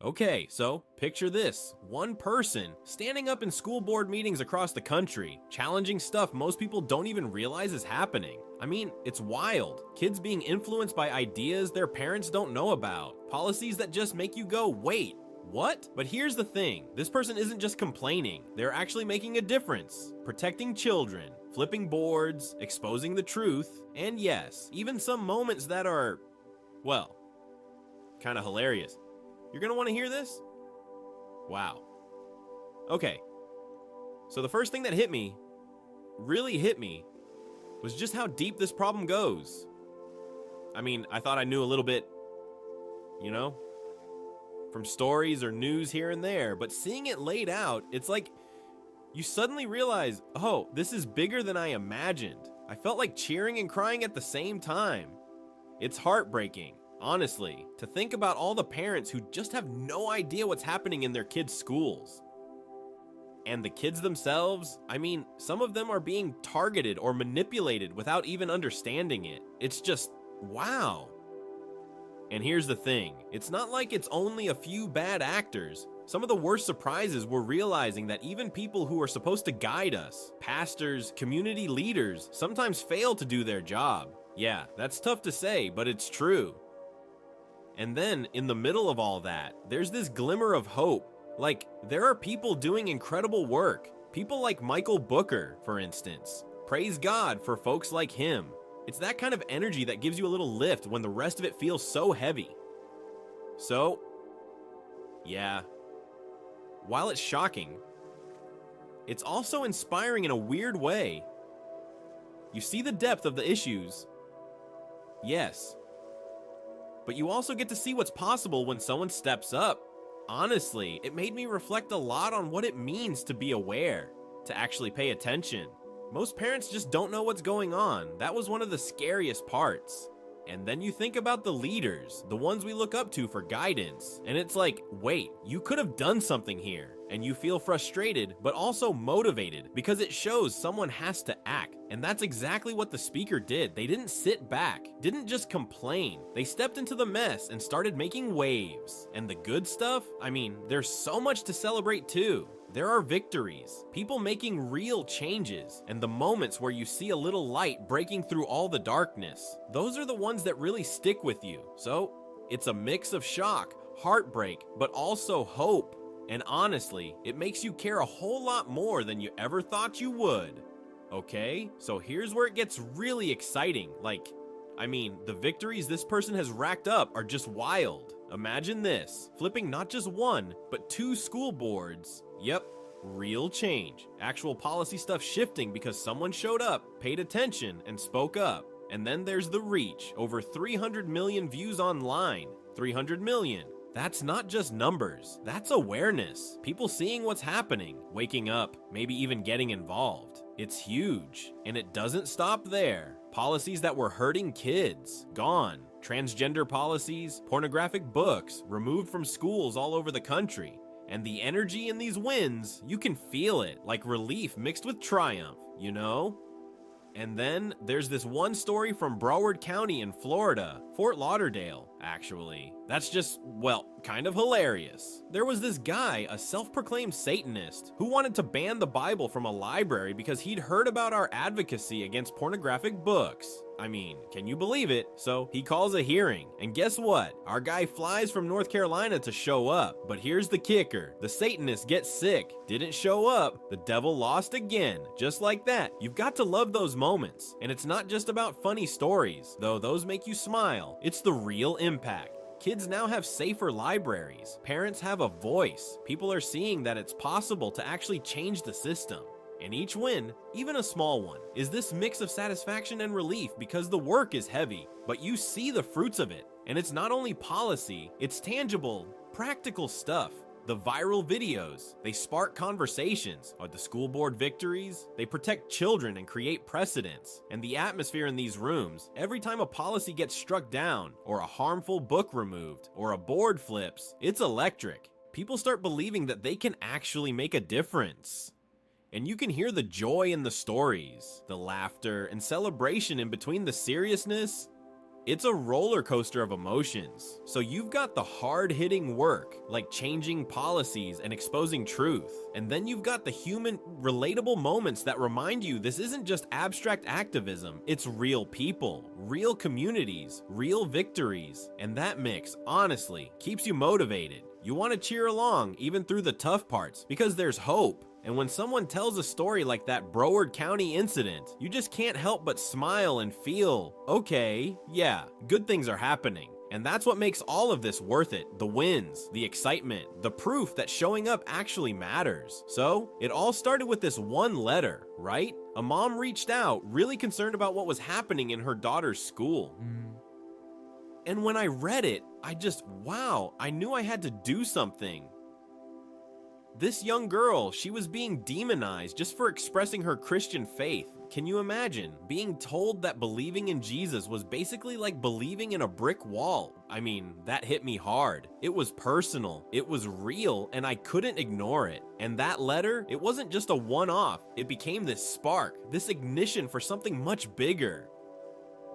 Okay, so picture this. One person standing up in school board meetings across the country, challenging stuff most people don't even realize is happening. I mean, it's wild. Kids being influenced by ideas their parents don't know about. Policies that just make you go, wait, what? But here's the thing. This person isn't just complaining. They're actually making a difference. Protecting children, flipping boards, exposing the truth, and yes, even some moments that are, well, kind of hilarious. You're gonna want to hear this? Wow. Okay. So the first thing that really hit me, was just how deep this problem goes. I mean, I thought I knew a little bit, you know, from stories or news here and there, but seeing it laid out, it's like you suddenly realize, oh, this is bigger than I imagined. I felt like cheering and crying at the same time. It's heartbreaking. Honestly, to think about all the parents who just have no idea what's happening in their kids' schools. And the kids themselves, I mean, some of them are being targeted or manipulated without even understanding it. It's just, wow. And here's the thing, it's not like it's only a few bad actors. Some of the worst surprises were realizing that even people who are supposed to guide us, pastors, community leaders, sometimes fail to do their job. Yeah, that's tough to say, but it's true. And then, in the middle of all that, there's this glimmer of hope. Like, there are people doing incredible work. People like Michael Booker, for instance. Praise God for folks like him. It's that kind of energy that gives you a little lift when the rest of it feels so heavy. So, yeah. While it's shocking, it's also inspiring in a weird way. You see the depth of the issues. Yes. But you also get to see what's possible when someone steps up. Honestly, it made me reflect a lot on what it means to be aware, to actually pay attention. Most parents just don't know what's going on. That was one of the scariest parts. And then you think about the leaders, the ones we look up to for guidance, and it's like, wait, you could have done something here. And you feel frustrated, but also motivated, because it shows someone has to act. And that's exactly what the speaker did. They didn't sit back, didn't just complain. They stepped into the mess and started making waves. And the good stuff? I mean, there's so much to celebrate too. There are victories, people making real changes, and the moments where you see a little light breaking through all the darkness. Those are the ones that really stick with you. So, it's a mix of shock, heartbreak, but also hope. And honestly, it makes you care a whole lot more than you ever thought you would. Okay, so here's where it gets really exciting. The victories this person has racked up are just wild. Imagine this, flipping not just one, but 2 school boards. Yep, real change. Actual policy stuff shifting because someone showed up, paid attention, and spoke up. And then there's the reach, over 300 million views online. 300 million. That's not just numbers, that's awareness. People seeing what's happening, waking up, maybe even getting involved. It's huge, and it doesn't stop there. Policies that were hurting kids, gone. Transgender policies, pornographic books, removed from schools all over the country. And the energy in these wins, you can feel it, like relief mixed with triumph, you know? And then there's this one story from Broward County in Florida, Fort Lauderdale, actually. That's just, well, kind of hilarious. There was this guy, a self-proclaimed Satanist, who wanted to ban the Bible from a library because he'd heard about our advocacy against pornographic books. I mean, can you believe it? So he calls a hearing, and guess what? Our guy flies from North Carolina to show up. But here's the kicker. The Satanist gets sick, didn't show up, the devil lost again. Just like that. You've got to love those moments. And it's not just about funny stories, though those make you smile. It's the real impact. Kids now have safer libraries. Parents have a voice. People are seeing that it's possible to actually change the system. And each win, even a small one, is this mix of satisfaction and relief because the work is heavy, but you see the fruits of it. And it's not only policy, it's tangible, practical stuff. The viral videos, they spark conversations. Or the school board victories, they protect children and create precedents. And the atmosphere in these rooms, every time a policy gets struck down, or a harmful book removed, or a board flips, it's electric. People start believing that they can actually make a difference. And you can hear the joy in the stories, the laughter and celebration in between the seriousness. It's a roller coaster of emotions. So you've got the hard-hitting work, like changing policies and exposing truth. And then you've got the human, relatable moments that remind you this isn't just abstract activism, it's real people, real communities, real victories. And that mix, honestly, keeps you motivated. You want to cheer along, even through the tough parts, because there's hope. And when someone tells a story like that Broward County incident, you just can't help but smile and feel, okay, yeah, good things are happening. And that's what makes all of this worth it. The wins, the excitement, the proof that showing up actually matters. So, it all started with this one letter, right? A mom reached out, really concerned about what was happening in her daughter's school. And when I read it, wow, I knew I had to do something. This young girl, she was being demonized just for expressing her Christian faith. Can you imagine being told that believing in Jesus was basically like believing in a brick wall? I mean, that hit me hard. It was personal, it was real, and I couldn't ignore it. And that letter, it wasn't just a one-off. It became this spark, this ignition for something much bigger.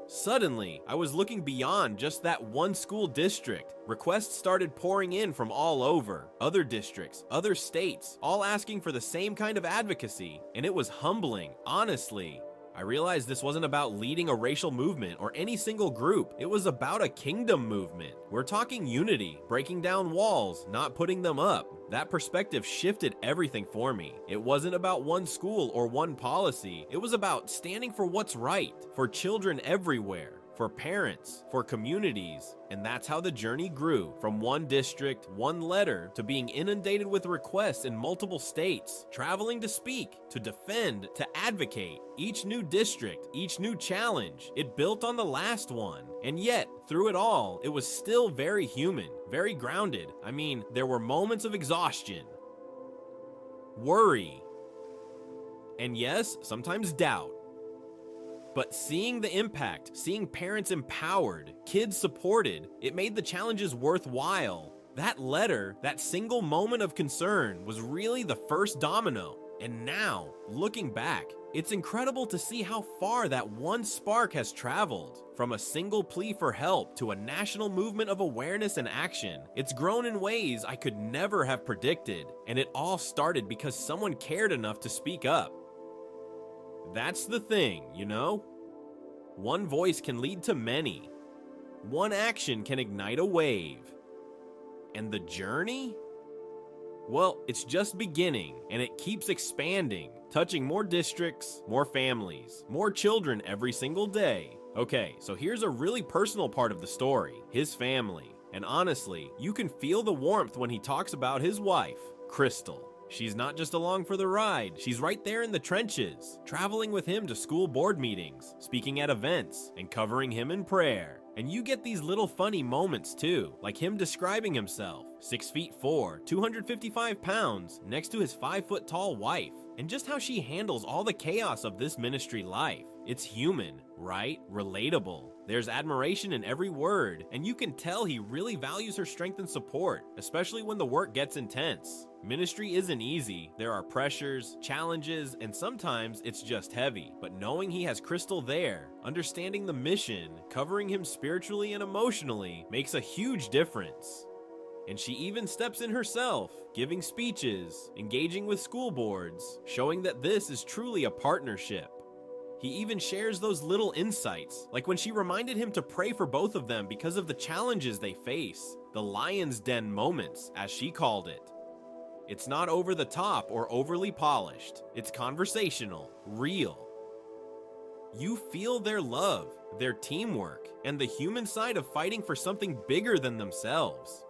Suddenly, I was looking beyond just that one school district. Requests started pouring in from all over. Other districts, other states, all asking for the same kind of advocacy. And it was humbling, honestly. I realized this wasn't about leading a racial movement or any single group. It was about a kingdom movement. We're talking unity, breaking down walls, not putting them up. That perspective shifted everything for me. It wasn't about one school or one policy. It was about standing for what's right, for children everywhere, for parents, for communities. And that's how the journey grew, from one district, one letter, to being inundated with requests in multiple states, traveling to speak, to defend, to advocate. Each new district, each new challenge, it built on the last one. And yet, through it all, it was still very human, very grounded. I mean, there were moments of exhaustion, worry, and yes, sometimes doubt. But seeing the impact, seeing parents empowered, kids supported, it made the challenges worthwhile. That letter, that single moment of concern, was really the first domino. And now, looking back, it's incredible to see how far that one spark has traveled. From a single plea for help to a national movement of awareness and action. It's grown in ways I could never have predicted. And it all started because someone cared enough to speak up. That's the thing, you know? One voice can lead to many. One action can ignite a wave. And the journey? Well, it's just beginning, and it keeps expanding, touching more districts, more families, more children every single day. Okay, so here's a really personal part of the story, his family. And honestly, you can feel the warmth when he talks about his wife, Crystal. She's not just along for the ride, she's right there in the trenches, traveling with him to school board meetings, speaking at events, and covering him in prayer. And you get these little funny moments too, like him describing himself, 6'4", 255 pounds, next to his 5-foot tall wife, and just how she handles all the chaos of this ministry life. It's human, right? Relatable. There's admiration in every word, and you can tell he really values her strength and support, especially when the work gets intense. Ministry isn't easy. There are pressures, challenges, and sometimes it's just heavy. But knowing he has Crystal there, understanding the mission, covering him spiritually and emotionally, makes a huge difference. And she even steps in herself, giving speeches, engaging with school boards, showing that this is truly a partnership. He even shares those little insights, like when she reminded him to pray for both of them because of the challenges they face, the lion's den moments, as she called it. It's not over the top or overly polished. It's conversational, real. You feel their love, their teamwork, and the human side of fighting for something bigger than themselves.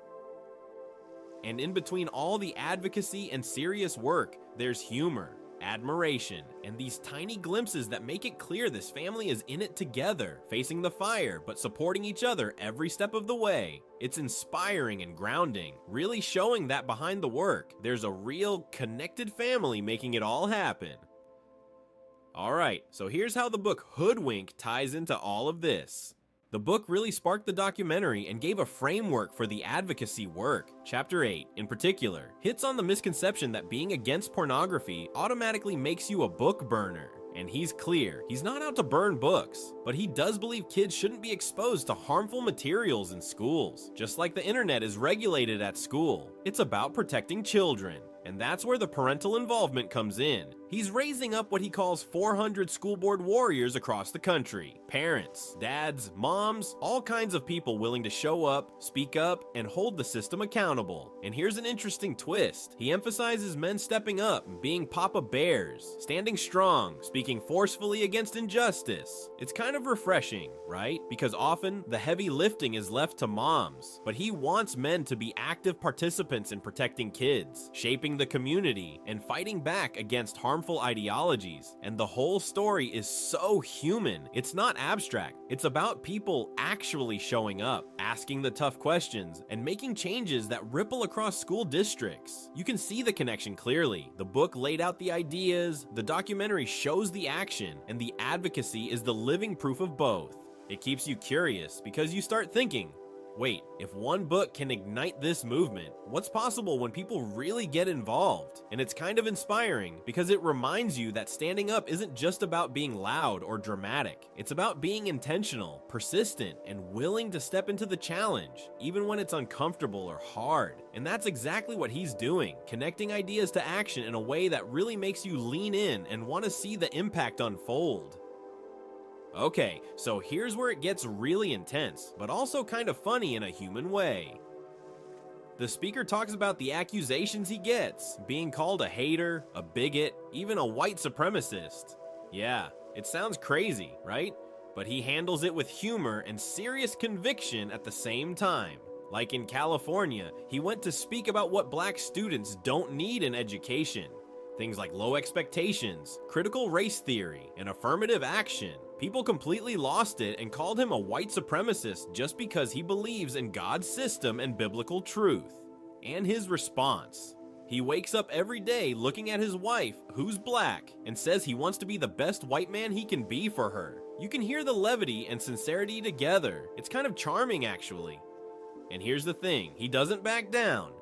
And in between all the advocacy and serious work, there's humor, admiration, and these tiny glimpses that make it clear this family is in it together, facing the fire, but supporting each other every step of the way. It's inspiring and grounding, really showing that behind the work, there's a real, connected family making it all happen. Alright, so here's how the book Hoodwink ties into all of this. The book really sparked the documentary and gave a framework for the advocacy work. Chapter 8, in particular, hits on the misconception that being against pornography automatically makes you a book burner. And he's clear, he's not out to burn books, but he does believe kids shouldn't be exposed to harmful materials in schools. Just like the internet is regulated at school, it's about protecting children. And that's where the parental involvement comes in. He's raising up what he calls 400 school board warriors across the country. Parents, dads, moms, all kinds of people willing to show up, speak up, and hold the system accountable. And here's an interesting twist. He emphasizes men stepping up, being Papa Bears, standing strong, speaking forcefully against injustice. It's kind of refreshing, right? Because often the heavy lifting is left to moms. But he wants men to be active participants in protecting kids, shaping the community, and fighting back against harmful ideologies. And the whole story is so human. It's not abstract. It's about people actually showing up, asking the tough questions, and making changes that ripple across school districts. You can see the connection clearly. The book laid out the ideas, the documentary shows the action, and the advocacy is the living proof of both. It keeps you curious because you start thinking, wait, if one book can ignite this movement, what's possible when people really get involved? And it's kind of inspiring because it reminds you that standing up isn't just about being loud or dramatic. It's about being intentional, persistent, and willing to step into the challenge, even when it's uncomfortable or hard. And that's exactly what he's doing, connecting ideas to action in a way that really makes you lean in and want to see the impact unfold. Okay, so here's where it gets really intense, but also kind of funny in a human way. The speaker talks about the accusations he gets, being called a hater, a bigot, even a white supremacist. Yeah, it sounds crazy, right? But he handles it with humor and serious conviction at the same time. Like in California, he went to speak about what black students don't need in education. Things like low expectations, critical race theory, and affirmative action. People completely lost it and called him a white supremacist just because he believes in God's system and biblical truth. And his response. He wakes up every day looking at his wife, who's black, and says he wants to be the best white man he can be for her. You can hear the levity and sincerity together. It's kind of charming, actually. And here's the thing, he doesn't back down.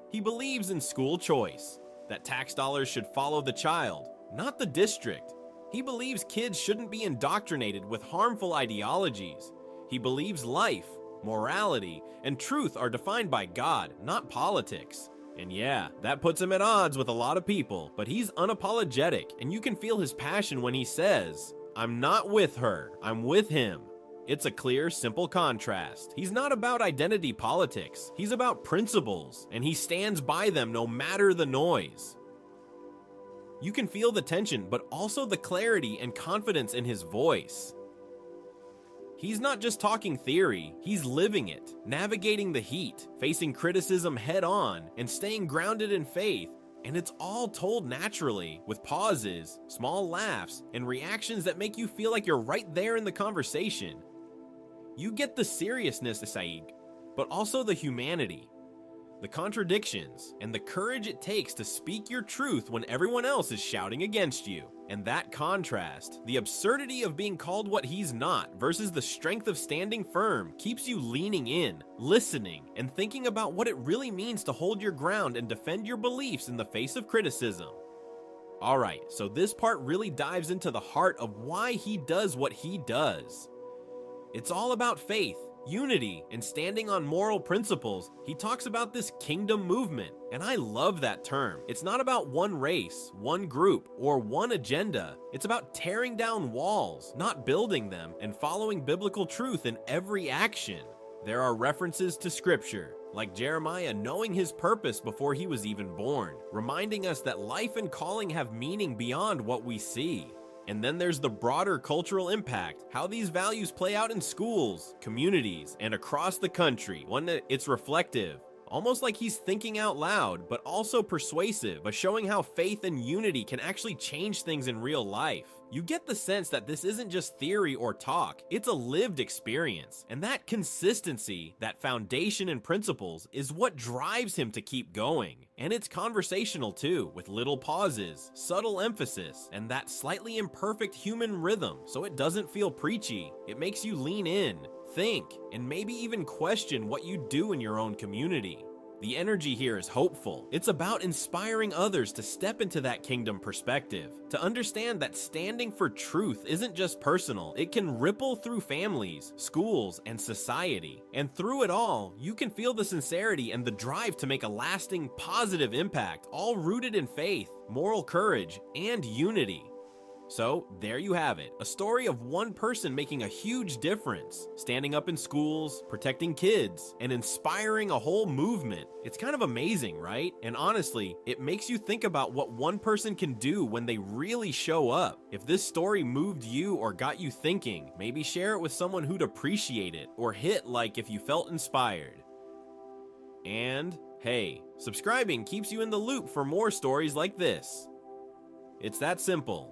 He believes in school choice, that tax dollars should follow the child, not the district. He believes kids shouldn't be indoctrinated with harmful ideologies. He believes life, morality, and truth are defined by God, not politics. And yeah, that puts him at odds with a lot of people, but he's unapologetic, and you can feel his passion when he says, "I'm not with her, I'm with him." It's a clear, simple contrast. He's not about identity politics, he's about principles, and he stands by them no matter the noise. You can feel the tension, but also the clarity and confidence in his voice. He's not just talking theory, he's living it, navigating the heat, facing criticism head on, and staying grounded in faith. And it's all told naturally, with pauses, small laughs, and reactions that make you feel like you're right there in the conversation. You get the seriousness of Saeed, but also the humanity, the contradictions, and the courage it takes to speak your truth when everyone else is shouting against you. And that contrast, the absurdity of being called what he's not versus the strength of standing firm, keeps you leaning in, listening, and thinking about what it really means to hold your ground and defend your beliefs in the face of criticism. Alright, so this part really dives into the heart of why he does what he does. It's all about faith, unity, and standing on moral principles. He talks about this kingdom movement, and I love that term. It's not about one race, one group, or one agenda. It's about tearing down walls, not building them, and following biblical truth in every action. There are references to scripture, like Jeremiah knowing his purpose before he was even born, reminding us that life and calling have meaning beyond what we see. And then there's the broader cultural impact, how these values play out in schools, communities, and across the country. One that it's reflective, almost like he's thinking out loud, but also persuasive, but showing how faith and unity can actually change things in real life. You get the sense that this isn't just theory or talk, it's a lived experience. And that consistency, that foundation and principles, is what drives him to keep going. And it's conversational too, with little pauses, subtle emphasis, and that slightly imperfect human rhythm, so it doesn't feel preachy. It makes you lean in, think, and maybe even question what you do in your own community. The energy here is hopeful. It's about inspiring others to step into that kingdom perspective, to understand that standing for truth isn't just personal, it can ripple through families, schools, and society. And through it all, you can feel the sincerity and the drive to make a lasting, positive impact, all rooted in faith, moral courage, and unity. So, there you have it, a story of one person making a huge difference, standing up in schools, protecting kids, and inspiring a whole movement. It's kind of amazing, right? And honestly, it makes you think about what one person can do when they really show up. If this story moved you or got you thinking, maybe share it with someone who'd appreciate it, or hit like if you felt inspired. And, hey, subscribing keeps you in the loop for more stories like this. It's that simple.